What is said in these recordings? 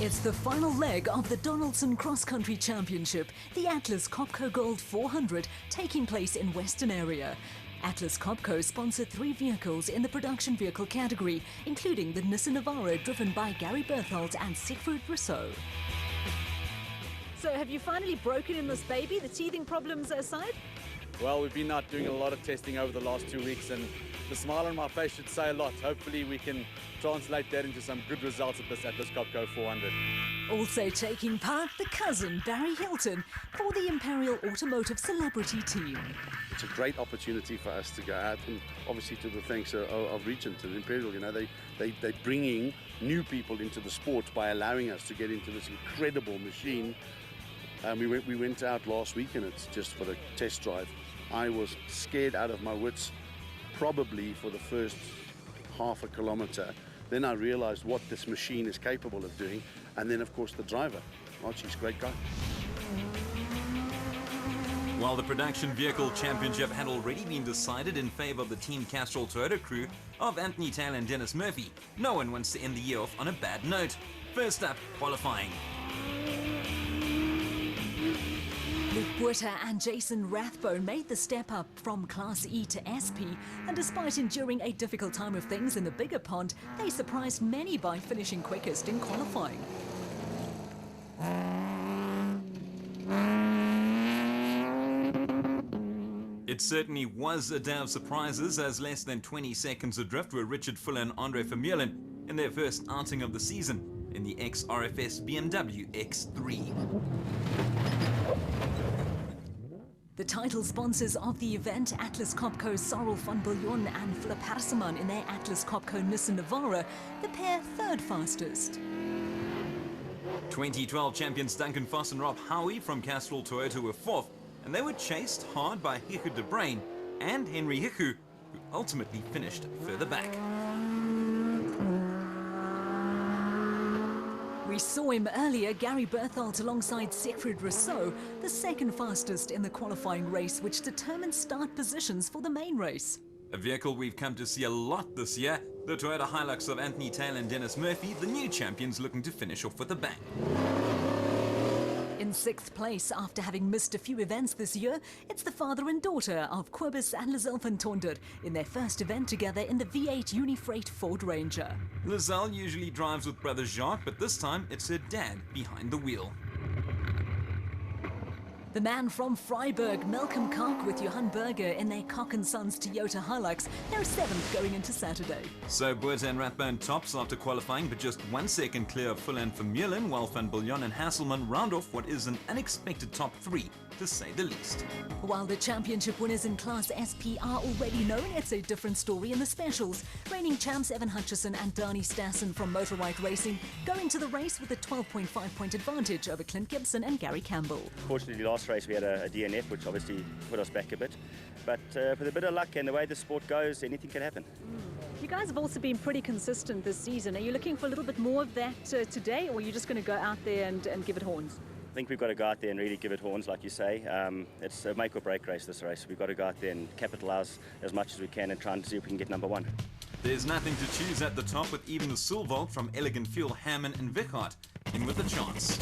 It's the final leg of the Donaldson Cross Country Championship, the Atlas Copco Gold 400, taking place in Western Area. Atlas Copco sponsored 3 vehicles in the production vehicle category, including the Nissan Navara driven by Gary Berthold and Siegfried Rousseau. So have you finally broken in this baby, the teething problems aside? Well, we've been out doing a lot of testing over the last 2 weeks, and the smile on my face should say a lot. Hopefully we can translate that into some good results at this Atlas Copco 400. Also taking part, the cousin Barry Hilton for the Imperial Automotive Celebrity Team. It's a great opportunity for us to go out, and obviously to the thanks of Regent and Imperial, you know, they're bringing new people into the sport by allowing us to get into this incredible machine. We went out last week, and it's just for the test drive. I was scared out of my wits, probably for the first half a kilometre. Then I realised what this machine is capable of doing, and then of course the driver. Archie's a great guy. While the production vehicle championship had already been decided in favour of the Team Castrol Toyota crew of Anthony Taylor and Dennis Murphy, no one wants to end the year off on a bad note. First up, qualifying. Luke Buerta and Jason Rathbone made the step up from Class E to SP, and despite enduring a difficult time of things in the bigger pond, they surprised many by finishing quickest in qualifying. It certainly was a day of surprises, as less than 20 seconds adrift were Richard Fuller and Andre Vermeulen in their first outing of the season in the ex-RFS BMW X3. The title sponsors of the event, Atlas Copco Sorrel van Biljon and Philip Harseman in their Atlas Copco Nissan Navara, the pair third fastest. 2012 champions Duncan Foss and Rob Howie from Castrol Toyota were fourth, and they were chased hard by Hiku de Bruin and Henry Hiku, who ultimately finished further back. We saw him earlier, Gary Berthold alongside Siegfried Rousseau, the second fastest in the qualifying race, which determines start positions for the main race. A vehicle we've come to see a lot this year, the Toyota Hilux of Anthony Taylor and Dennis Murphy, the new champions looking to finish off with a bang. In 6th place, after having missed a few events this year, it's the father and daughter of Kobus and Lizelle van Tonder in their first event together in the V8 Unifreight Ford Ranger. Lizelle usually drives with brother Jacques, but this time it's her dad behind the wheel. The man from Freiburg, Malcolm Koch, with Johan Berger in their Koch & Sons Toyota Hilux, they're 7th going into Saturday. So Buerta and Rathbone tops after qualifying, but just 1 second clear of Fuller and Vermeulen, while Van Biljon and Hasselman round off what is an unexpected top 3, to say the least. While the championship winners in Class SP are already known, it's a different story in the specials. Reigning champs Evan Hutchison and Dani Stassen from Motorwhite Racing go into the race with a 12.5 point advantage over Clint Gibson and Gary Campbell. Fortunately, last race we had a DNF, which obviously put us back a bit. But with a bit of luck and the way the sport goes, anything can happen. You guys have also been pretty consistent this season. Are you looking for a little bit more of that today, or are you just going to go out there and give it horns? I think we've got to go out there and really give it horns, like you say. It's a make or break race, this race. We've got to go out there and capitalise as much as we can and try and see if we can get number 1. There's nothing to choose at the top, with even the Silvolt from Elegant Fuel, Hammond and Vichart in with a chance.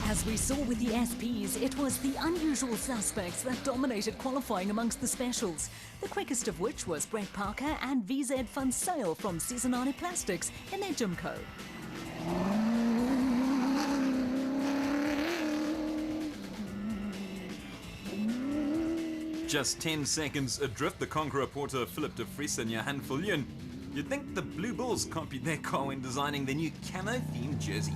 As we saw with the SPs, it was the unusual suspects that dominated qualifying amongst the specials, the quickest of which was Brett Parker and VZ Van Sale from Seasonale Plastics in their Jimco. Just 10 seconds adrift, the Conqueror Porter Philip de Vries and Johan Viljoen. You'd think the Blue Bulls copied their car when designing their new camo-themed jersey.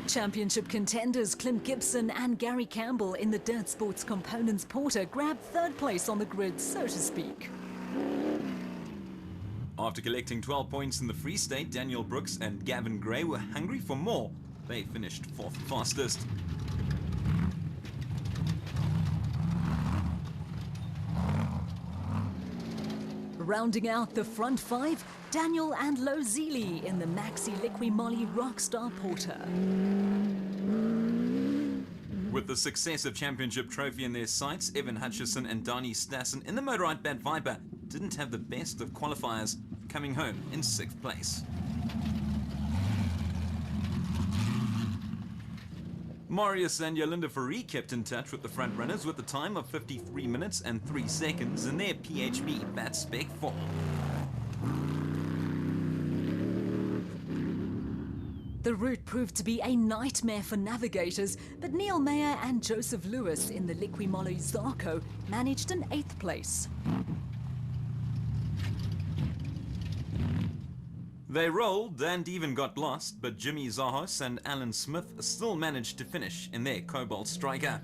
Championship contenders Clint Gibson and Gary Campbell in the Dirt Sports Components Porter grabbed 3rd place on the grid, so to speak. After collecting 12 points in the Free State, Daniel Brooks and Gavin Gray were hungry for more. They finished 4th fastest. Rounding out the front 5, Daniel and Lo Zili in the Maxi Liqui Moly Rockstar Porter. With the successive championship trophy in their sights, Evan Hutchison and Donnie Stassen in the Motorrad Bat Viper didn't have the best of qualifiers, coming home in 6th place. Marius and Yolinda Fourie kept in touch with the front runners with a time of 53 minutes and 3 seconds in their PHB Bat Spec 4. The route proved to be a nightmare for navigators, but Neil Mayer and Joseph Lewis in the Liqui Moly Zarco managed an 8th place. They rolled and even got lost, but Jimmy Zahos and Alan Smith still managed to finish in their Cobalt Striker.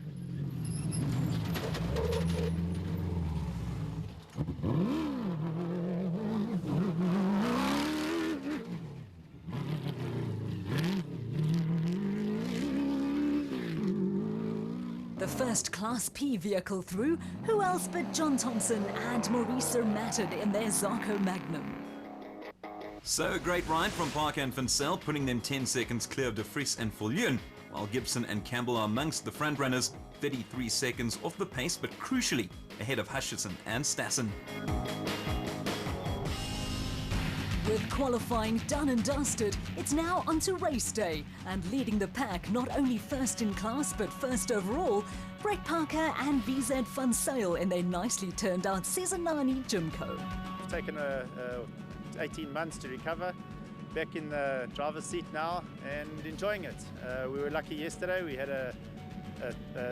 The first Class P vehicle through, who else but John Thompson and Maurice Matted in their Zarco Magnum. So a great ride from Parker and Vincel, putting them 10 seconds clear of De Vries and Viljoen, while Gibson and Campbell are amongst the front runners, 33 seconds off the pace, but crucially ahead of Hutchison and Stassen. With qualifying done and dusted, it's now onto race day, and leading the pack not only first in class but first overall, Brett Parker and VZ Vincel in their nicely turned out Cesarani Jimco. It's taken 18 months to recover, back in the driver's seat now and enjoying it. We were lucky yesterday, we had a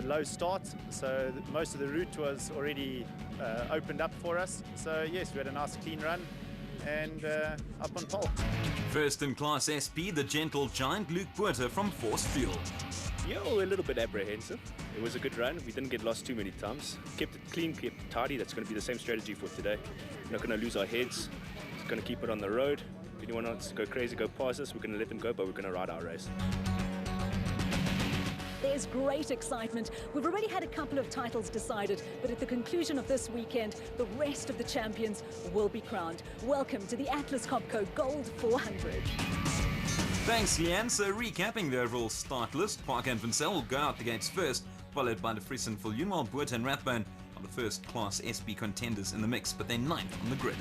low start, so most of the route was already opened up for us. So yes, we had a nice clean run and up on pole. First in class SP, the gentle giant Luke Buerter from Force Fuel. Yeah, we're a little bit apprehensive. It was a good run. We didn't get lost too many times. Kept it clean, kept it tidy. That's going to be the same strategy for today. We're not going to lose our heads. Just going to keep it on the road. If anyone wants to go crazy, go past us, we're going to let them go, but we're going to ride our race. There's great excitement. We've already had a couple of titles decided, but at the conclusion of this weekend, the rest of the champions will be crowned. Welcome to the Atlas Copco Gold 400. Thanks, Leanne. So recapping the overall start list, Parker and Vincel will go out the gates first, followed by De Vries and Viljoen, while Buerter and Rathbone are the first class SP contenders in the mix, but they're 9th on the grid.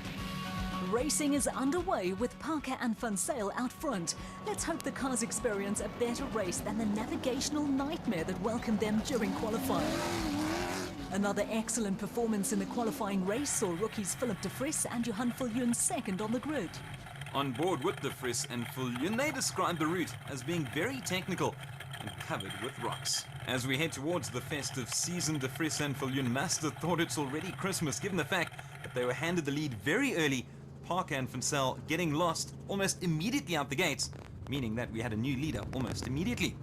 Racing is underway with Parker and Vincel out front. Let's hope the cars experience a better race than the navigational nightmare that welcomed them during qualifying. Another excellent performance in the qualifying race saw rookies Philip De Vries and Johan Viljoen second on the grid. On board with De Vries and Viljoen, they described the route as being very technical and covered with rocks. As we head towards the festive season, De Vries and Viljoen must have thought it's already Christmas, given the fact that they were handed the lead very early, Parker and Vincel getting lost almost immediately out the gates, meaning that we had a new leader almost immediately.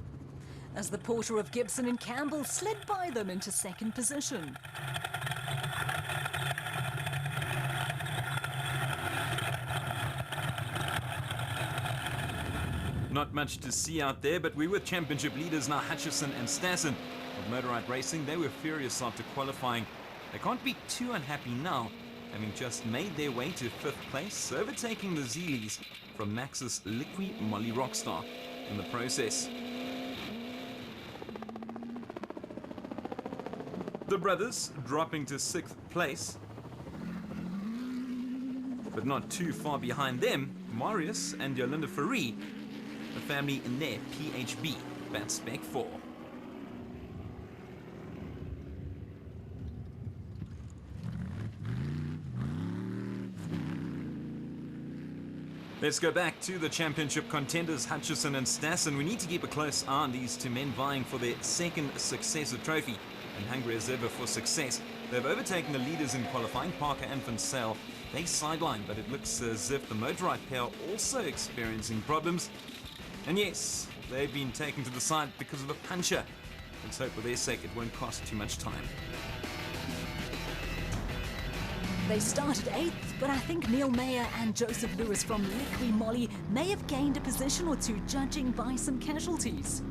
As the Porter of Gibson and Campbell slid by them into second position. Not much to see out there, but we're with championship leaders now, Hutchison and Stassen. Of Motorrad Racing, they were furious after qualifying. They can't be too unhappy now, having just made their way to 5th place, overtaking the Zeelies from Maxis Liqui Moly Rockstar in the process. The brothers dropping to 6th place, but not too far behind them, Marius and Yolinda Fourie, the family in their PHB Bat Spec 4. Let's go back to the championship contenders, Hutchison and Stassen. We need to keep a close eye on these two men vying for their second successive trophy and hungry as ever for success. They've overtaken the leaders in qualifying, Parker and Vincel. They sidelined, but it looks as if the Motorrad pair are also experiencing problems. And yes, they've been taken to the side because of a puncher. Let's hope for their sake it won't cost too much time. They started 8th, but I think Neil Mayer and Joseph Lewis from Liqui Moly may have gained a position or two, judging by some casualties.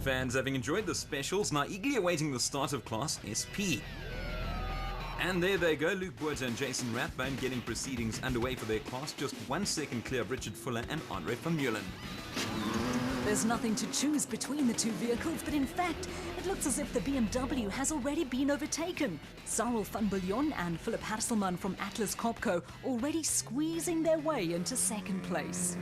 Fans having enjoyed the specials, now eagerly awaiting the start of Class SP. And there they go, Luke Buerter and Jason Rathbone getting proceedings underway for their class, just 1 second clear of Richard Fuller and Andre Vermeulen. There's nothing to choose between the two vehicles, but in fact, it looks as if the BMW has already been overtaken. Cyril van Biljon and Philip Hasselman from Atlas Copco already squeezing their way into second place.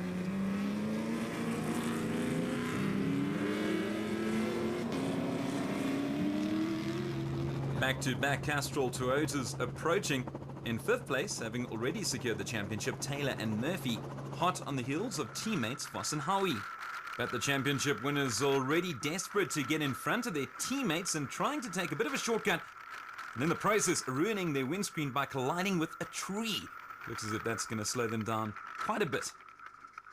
Back-to-back Castrol Toyotas approaching. In fifth place, having already secured the championship, Taylor and Murphy, hot on the heels of teammates Voss and Howie. But the championship winners already desperate to get in front of their teammates and trying to take a bit of a shortcut, and in the process ruining their windscreen by colliding with a tree. Looks as if that's going to slow them down quite a bit.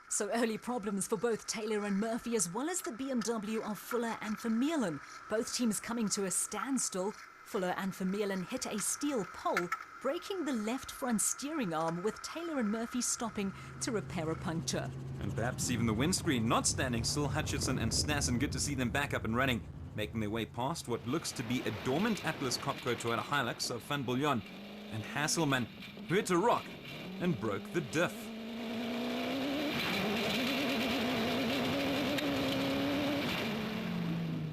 So early problems for both Taylor and Murphy, as well as the BMW of Fuller and Vermeulen. Both teams coming to a standstill. Fuller and Vermeulen hit a steel pole, breaking the left front steering arm, with Taylor and Murphy stopping to repair a puncture. And perhaps even the windscreen not standing still. Hutchison and Stassen, good to see them back up and running, making their way past what looks to be a dormant Atlas Copco Toyota Hilux of Van Biljon and Hasselman, who hit a rock and broke the diff.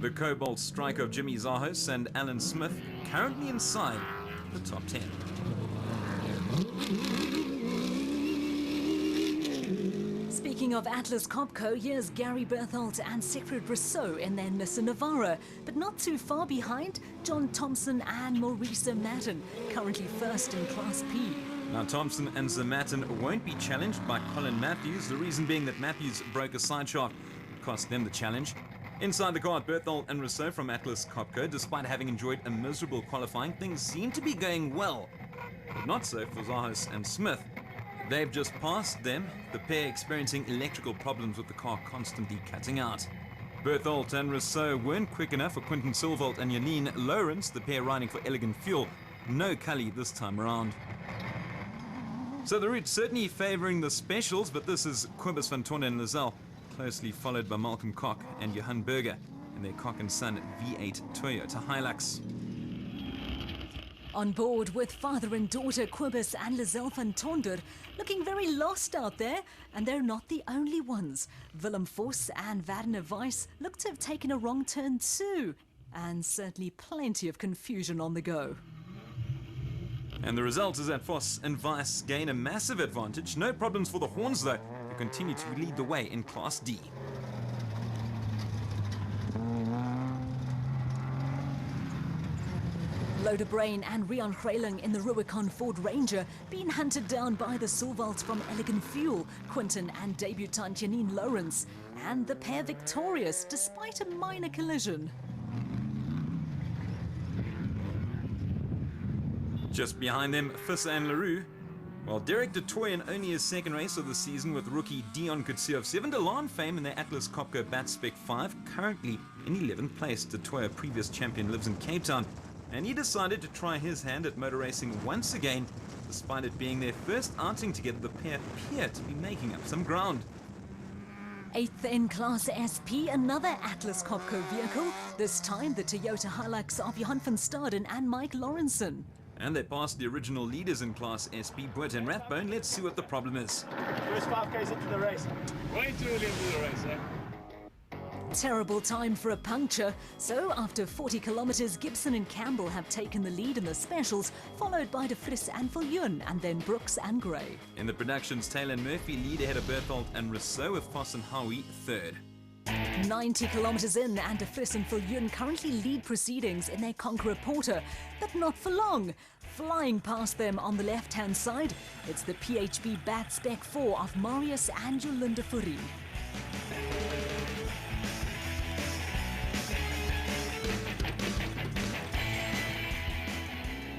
The Cobalt strike of Jimmy Zahos and Alan Smith currently inside the top 10. Speaking of Atlas Copco, here's Gary Berthold and Siegfried Rousseau in their Nissan Navara, but not too far behind, John Thompson and Maurice Zermatten, currently first in Class P. Now Thompson and Zermatten won't be challenged by Colin Matthews, the reason being that Matthews broke a side shaft, cost them the challenge. Inside the car, Berthold and Rousseau from Atlas Copco, despite having enjoyed a miserable qualifying, things seem to be going well. But not so for Zahos and Smith. They've just passed them, the pair experiencing electrical problems with the car constantly cutting out. Berthold and Rousseau weren't quick enough for Quinton Silvold and Janine Lawrence, the pair riding for Elegant Fuel. No Cully this time around. So the route certainly favouring the specials, but this is Cobus van Tonder and Lazelle, closely followed by Malcolm Koch and Johan Berger in their Koch & Son V8 Toyota Hilux. On board with father and daughter Cobus and Lazelle van Tonder, looking very lost out there, and they're not the only ones. Willem Vos and Werner Weiss look to have taken a wrong turn too, and certainly plenty of confusion on the go. And the result is that Vos and Weiss gain a massive advantage. No problems for the Horns though, who continue to lead the way in Class D. Loder Brain and Rian Greyling in the Rubicon Ford Ranger being hunted down by the Silvalds from Elegant Fuel, Quinton and debutant Janine Lawrence, and the pair victorious despite a minor collision. Just behind them, Visser and LaRue, while Derek de Toy in only his second race of the season with rookie Dion Kutsi of Seven Delan fame in their Atlas Copco Bat Spec 5, currently in 11th place. De Toy, a previous champion, lives in Cape Town, and he decided to try his hand at motor racing once again. Despite it being their first outing together, the pair appear to be making up some ground. 8th in Class SP, another Atlas Copco vehicle, this time the Toyota Hilux of Johan van Staden and Mike Lawrenson. And they passed the original leaders in Class SP, Boert and Rathbone. Let's see what the problem is. First 5Ks into the race. Way too early into the race, eh? Terrible time for a puncture, so after 40 kilometers, Gibson and Campbell have taken the lead in the specials, followed by De Vries and Viljoen, and then Brooks and Gray. In the productions, Taylor and Murphy lead ahead of Berthold and Rousseau, with Vos and Howie third. 90 kilometers in, and De Vries and Viljoen currently lead proceedings in their Conqueror Porter, but not for long. Flying past them on the left-hand side, it's the PHB Bat Spec 4 of Marius and Jolinde Fourie.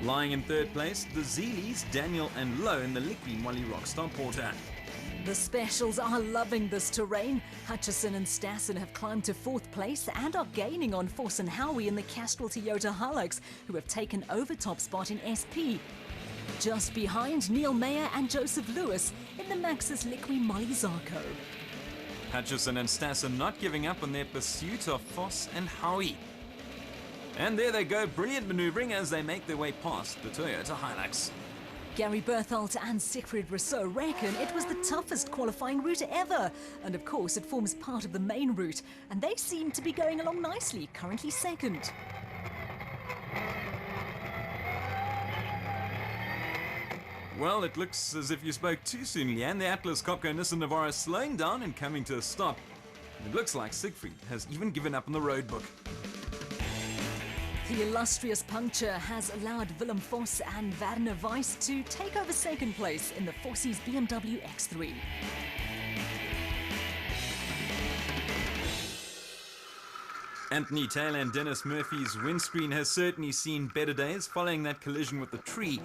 Lying in third place, the Zeelies, Daniel and Lowe in the Liqui Moly Rockstar Porter. The specials are loving this terrain. Hutchison and Stassen have climbed to 4th place and are gaining on Vos and Howie in the Castrol Toyota Hilux, who have taken over top spot in SP. Just behind, Neil Mayer and Joseph Lewis in the Maxus Liqui Moly Zarco. Hutchison and Stassen not giving up on their pursuit of Vos and Howie. And there they go, brilliant maneuvering as they make their way past the Toyota Hilux. Gary Berthold and Siegfried Rousseau reckon it was the toughest qualifying route ever. And of course, it forms part of the main route. And they seem to be going along nicely, currently second. Well, it looks as if you spoke too soon, Leanne. The Atlas Copco Nissan Navara slowing down and coming to a stop. It looks like Siegfried has even given up on the road book. The illustrious puncture has allowed Willem Vos and Werner Weiss to take over second place in the Fossies BMW X3. Anthony Taylor and Dennis Murphy's windscreen has certainly seen better days following that collision with the tree.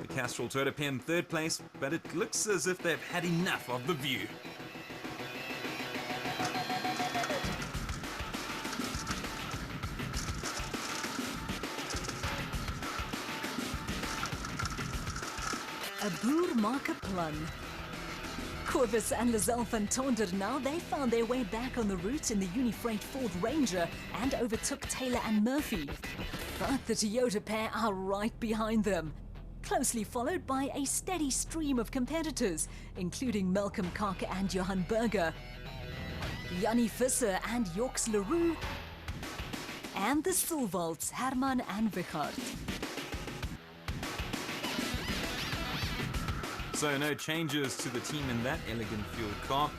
The Castrol Toyota PM third place, but it looks as if they've had enough of the view. A boer maak 'n plan. Corvus and Lizelle van Tonder now, they found their way back on the route in the Unifreight Ford Ranger and overtook Taylor and Murphy. But the Toyota pair are right behind them, closely followed by a steady stream of competitors, including Malcolm Kaka and Johan Berger, Jannie Visser and Joks Leroux, and the Silvalds, Herman and Wichard. So no changes to the team in that elegant fuel car.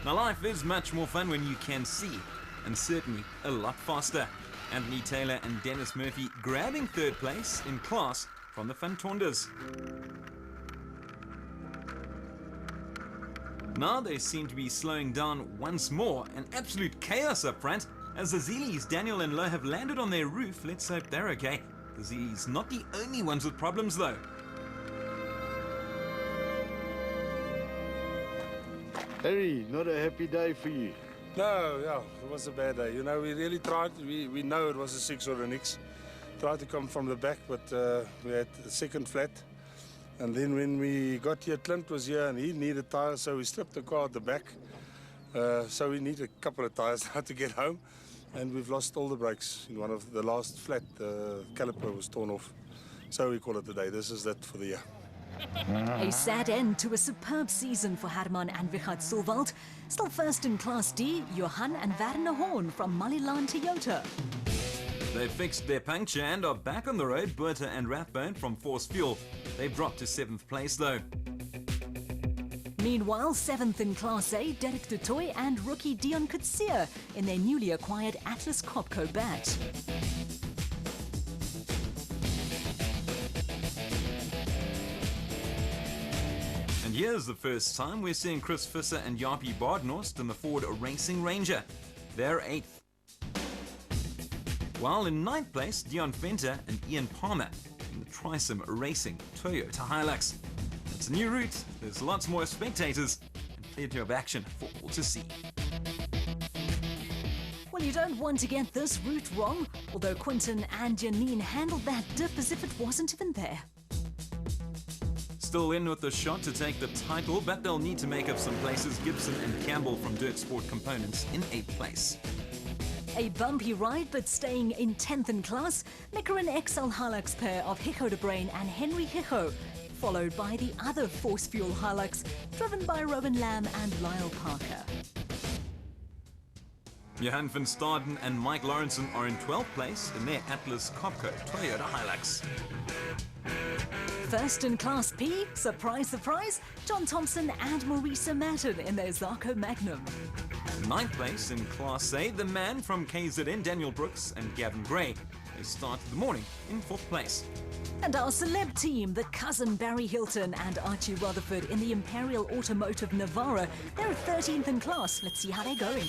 Now life is much more fun when you can see, and certainly a lot faster. Anthony Taylor and Dennis Murphy grabbing third place in class from the Van Tonders. Now they seem to be slowing down once more, and absolute chaos up front as the Zeelies, Daniel and Lowe, have landed on their roof. Let's hope they're okay. The Zeelies not the only ones with problems though. Harry, not a happy day for you. No, yeah, it was a bad day. You know, we really tried. We know it was a 6 or an X. Tried to come from the back, but we had a second flat. And then when we got here, Clint was here and he needed tires, so we stripped the car at the back. So we need a couple of tires now to get home. And we've lost all the brakes. In one of the last flat, the caliper was torn off. So we call it a day. This is that for the year. A sad end to a superb season for Herman and Wichard Silvald. Still first in Class D, Johan and Werner Horn from Malilan Toyota. They've fixed their puncture and are back on the road. Bertha and Rathbone from Force Fuel. They've dropped to 7th place though. Meanwhile, 7th in Class A, Derek du Toit and rookie Dion Kutsia in their newly acquired Atlas Copco bat. And here's the first time we're seeing Chris Visser and Jaapie Badenhorst in the Ford Racing Ranger. They're 8th. While in 9th place, Dion Venter and Ian Palmer in the Trisim Racing Toyota Hilux. It's a new route, there's lots more spectators, and plenty of action for all to see. Well, you don't want to get this route wrong, although Quinton and Janine handled that dip as if it wasn't even there. Still in with the shot to take the title, but they'll need to make up some places. Gibson and Campbell from Dirt Sport Components in 8th place. A bumpy ride, but staying in 10th in class, Micron XL Hilux pair of Hicho de Brain and Henry Hicho, followed by the other Force Fuel Hilux, driven by Rowan Lamb and Lyle Parker. Johan van Staden and Mike Lawrenson are in 12th place in their Atlas Copco Toyota Hilux. First in Class P, surprise, surprise, John Thompson and Marisa Matten in their Zarko Magnum. 9th place in Class A, the man from KZN, Daniel Brooks and Gavin Gray. They started the morning in 4th place. And our celeb team, the cousin Barry Hilton and Archie Rutherford in the Imperial Automotive Navara, they're 13th in class. Let's see how they're going.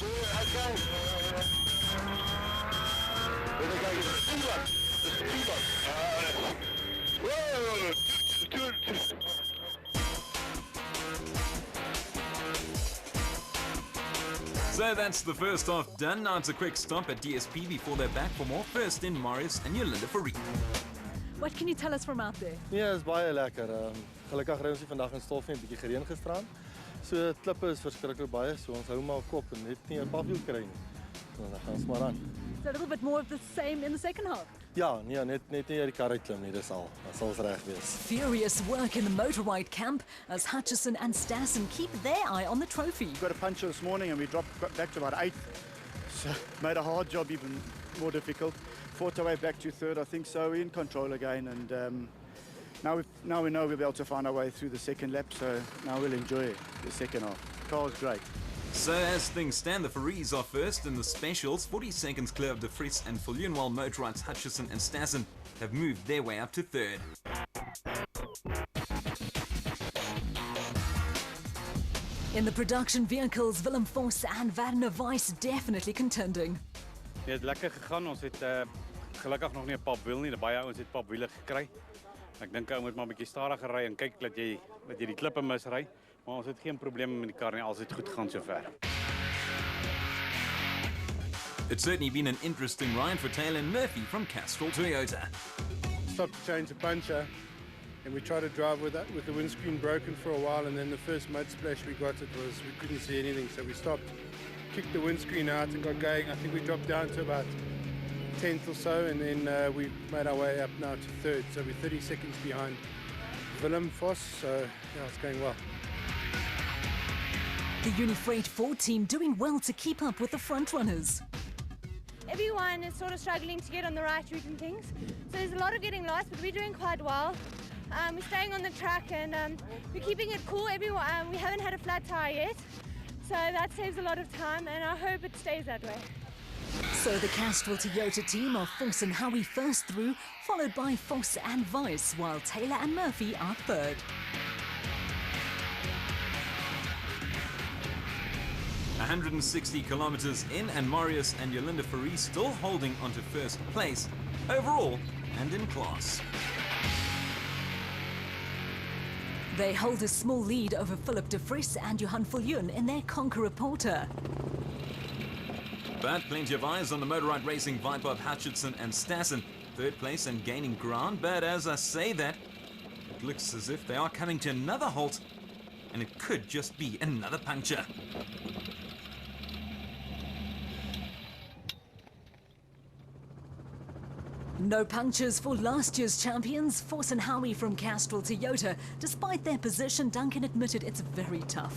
So that's the first half done. Now it's a quick stop at DSP before they're back for more. First in Marius and Jolanda Fourie. What can you tell us from out there? Ja, is baie lekker. Gelukkig ry ons nie vandag in stof nie, 'n bietjie gereën gisteraan. So klippe is verskriklik baie, so ons hou maar op kop en net nie 'n pavioen kry nie. dan gaan ons maar aan. So a little bit more of the same in the second half. Ja, nee, net nie uit die kar uitklim nie, dis al. Dan sal ons reg wees. Furious work in the motorride camp as Hutchison and Stassen keep their eye on the trophy. Got a puncture this morning and we got back to about 8th. So made a hard job even more difficult. Fought our way back to 3rd, I think so. We're in control again, and now we know we'll be able to find our way through the second lap. So now we'll enjoy the second half. The car was great. So as things stand, the Farees are first in the specials, 40 seconds clear of De Vries and Viljoen, while Motorrides Hutchison and Stassen have moved their way up to 3rd. In the production vehicles, Willem Vos and Werner Weiss definitely contending. Ja, het lekker gegaan. Ons het gelukkig nog nie 'n papwiel nie. Baie ouens het papwiele gekry. Ek dink ou moet maar 'n bietjie stadiger ry en kyk dat jy die klippe misry. Maar ons het geen probleme met die kar nie. Alles het goed gegaan sover. It's certainly been an interesting ride for Taylor and Murphy from Castrol Toyota. Stopped to change a puncture, and we tried to drive with the windscreen broken for a while, and then the first mud splash we got, we couldn't see anything, so we stopped, kicked the windscreen out and got going. I think we dropped down to about 10th or so, and then we made our way up now to 3rd, so we're 30 seconds behind Willem Vos, so yeah, it's going well. The Unifreight Ford team doing well to keep up with the front runners. Everyone is sort of struggling to get on the right route and things. So there's a lot of getting lost, but we're doing quite well. We're staying on the track and we're keeping it cool. Everyone, we haven't had a flat tire yet, so that saves a lot of time, and I hope it stays that way. So the Castrol Toyota team of Vos and Howie first through, followed by Vos and Weiss, while Taylor and Murphy are 3rd. 160 kilometers in, and Marius and Yolinda Faris still holding onto first place overall and in class. They hold a small lead over Philip De Vries and Johan Viljoen in their Conqueror Porter. But plenty of eyes on the motorride racing Viper of Hutchison and Stassen, 3rd place and gaining ground. But as I say that, it looks as if they are coming to another halt, and it could just be another puncture. No punctures for last year's champions, Vos and Howie from Castrol Toyota. Despite their position, Duncan admitted it's very tough.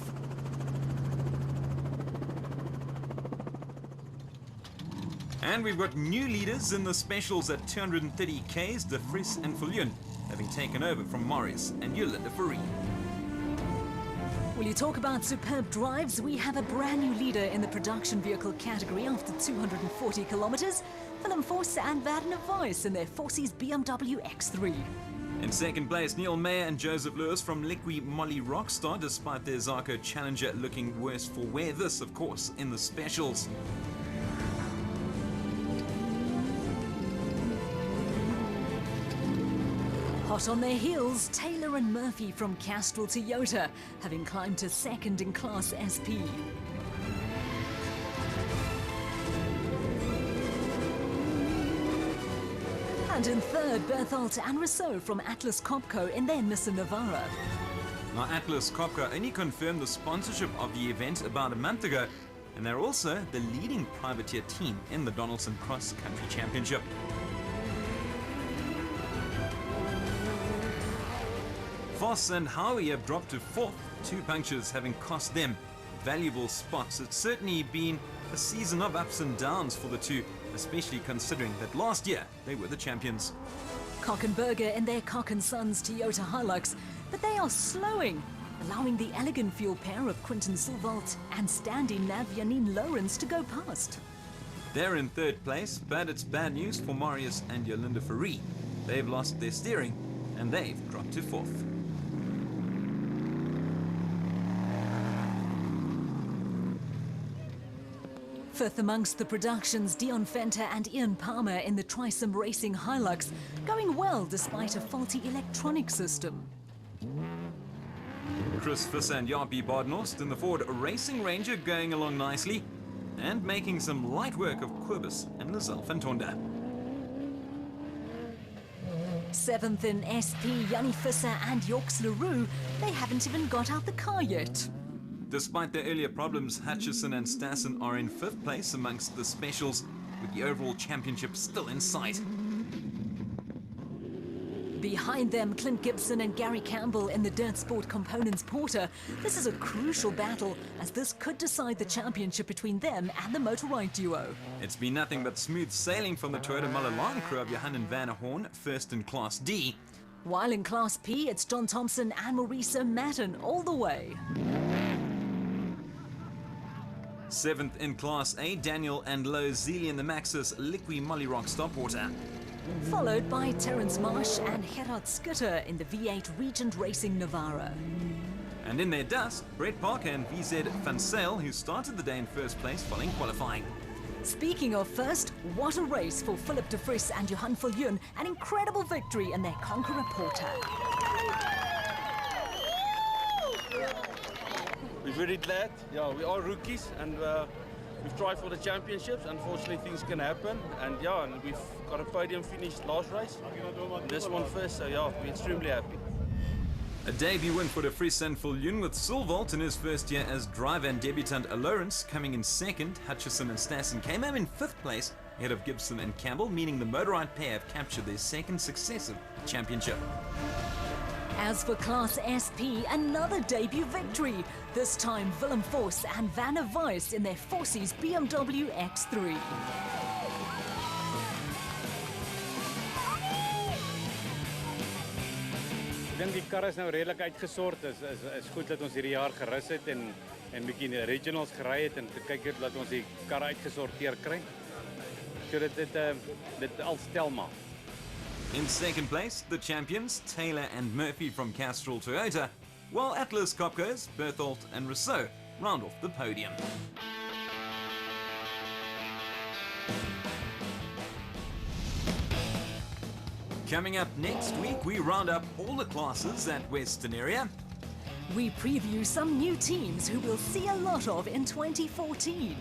And we've got new leaders in the specials at 230 Ks, De Vries and Viljoen, having taken over from Marius and Yolinda Faris. Will you talk about superb drives? We have a brand new leader in the production vehicle category after 240 kilometers. Willem Vos and Werner Weiss in their Forces BMW X3. In second place, Neil Mayer and Joseph Lewis from Liqui Moly Rockstar, despite their Zarco Challenger looking worse for wear. This, of course, in the specials. Hot on their heels, Taylor and Murphy from Castrol Toyota, having climbed to 2nd in Class SP. And in 3rd, Berthold and Rousseau from Atlas Copco in their Nissan Navara. Now, Atlas Copco only confirmed the sponsorship of the event about a month ago, and they're also the leading privateer team in the Donaldson Cross Country Championship. Vos and Howie have dropped to 4th, 2 punctures having cost them valuable spots. It's certainly been a season of ups and downs for the two, especially considering that last year they were the champions. Kockenberger in their Koch & Sons Toyota Hilux, but they are slowing, allowing the elegant fuel pair of Quinton Silvalt and Standy Nav Janine Lawrence to go past. They're in 3rd place, but it's bad news for Marius and Yolinda Faris. They've lost their steering and they've dropped to 4th. Fifth amongst the productions, Dion Venter and Ian Palmer in the Trisom Racing Hilux, going well despite a faulty electronic system. Chris Visser and Jaapie Badenhorst in the Ford Racing Ranger going along nicely and making some light work of Quibus and Lizelle van Tonder. 7th in SP, Jannie Visser and Yorks Leroux, they haven't even got out the car yet. Despite their earlier problems, Hutchison and Stassen are in 5th place amongst the specials, with the overall championship still in sight. Behind them, Clint Gibson and Gary Campbell in the Dirt Sport Components Porter. This is a crucial battle, as this could decide the championship between them and the Motorride duo. It's been nothing but smooth sailing from the Toyota Milan crew of Johan and Van der Horn, first in Class D. While in Class P, it's John Thompson and Maurice Matten all the way. 7th in Class A, Daniel and Lo Zili in the Maxus Liqui Mollyrock Stopwater. Followed by Terence Marsh and Gerard Skutter in the V8 Regent Racing Navara. And in their dust, Brett Parker and VZ Van Sale, who started the day in 1st place following qualifying. Speaking of first, what a race for Philip de Vries and Johan Viljoen, an incredible victory in their Conqueror Porter. We're very glad. Yeah, we are rookies and we've tried for the championships. Unfortunately, things can happen. And yeah, and we've got a podium finish last race. And this one first, so yeah, we're extremely happy. A debut win for de Vries and Viljoen, with Silvolt in his first year as driver and debutant Lawrence coming in 2nd. Hutchison and Stassen came home in 5th place ahead of Gibson and Campbell, meaning the Motorride pair have captured their 2nd successive championship. As for Class SP, another debut victory. This time Willem Vos and Vanna Weiss in their Forces BMW X3. Ek dink die kar is nou redelik uitgesort. Is goed dat ons hierdie jaar gerus het en bietjie die regionals gery het en kyk dat ons die kar uitgesorteer kry. So dit al stel maar. In 2nd place, the champions, Taylor and Murphy from Castrol Toyota, while Atlas Copcos, Berthold and Rousseau round off the podium. Coming up next week, we round up all the classes at Western Area. We preview some new teams who we'll see a lot of in 2014.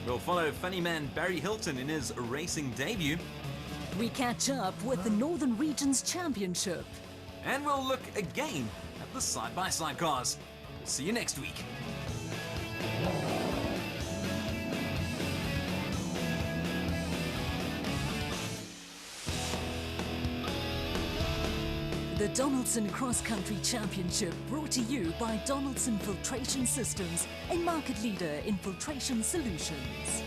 We'll follow funny man Barry Hilton in his racing debut. We catch up with the Northern Regions Championship. And we'll look again at the side-by-side cars. See you next week. The Donaldson Cross Country Championship, brought to you by Donaldson Filtration Systems, a market leader in filtration solutions.